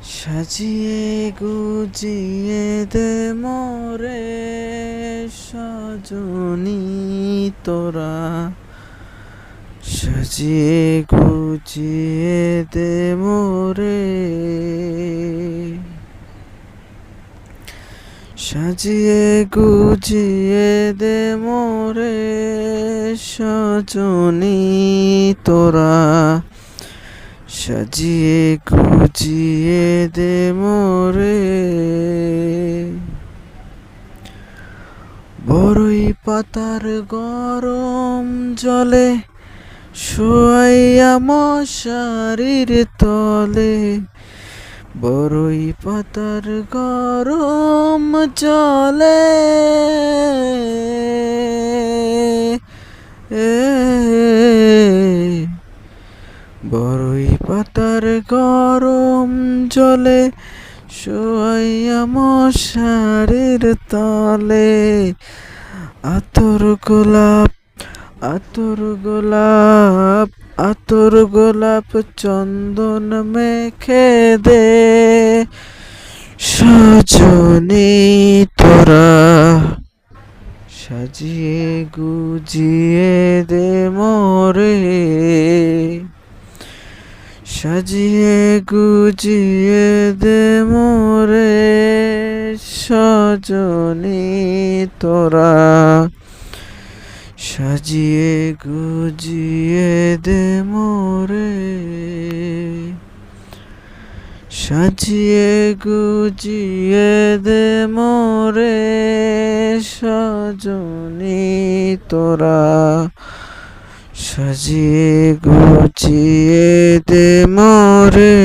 সাজিয়ে গুজিয়ে দে মোরে সজনী তোরা, সাজিয়ে গুজিয়ে দে মোরে, সাজিয়ে গুজিয়ে দে মোরে সজনী তোরা, সাজিয়ে গুজিয়ে দে মোরে। বড়ই পাতার গরম জলে শোয়াইয়া মশারির তলে, বড়ই পাতার গরম জলে বড়ই পাতার গরম জলে শোয়াইয়া মশারির তলে, আতর গোলাপ আতর গোলাপ আতর গোলাপ চন্দন মেখে দে সজনী তোরা, সাজিয়ে গুজিয়ে দে মোরে, সাজিয়ে গুজিয়ে দে মোরে সজনী তোরা, সাজিয়ে গুজিয়ে দে মোরে, সাজিয়ে গুজিয়ে দে মোরে সজনী তোরা, সাজিয়ে গুজিয়ে দে মোরে।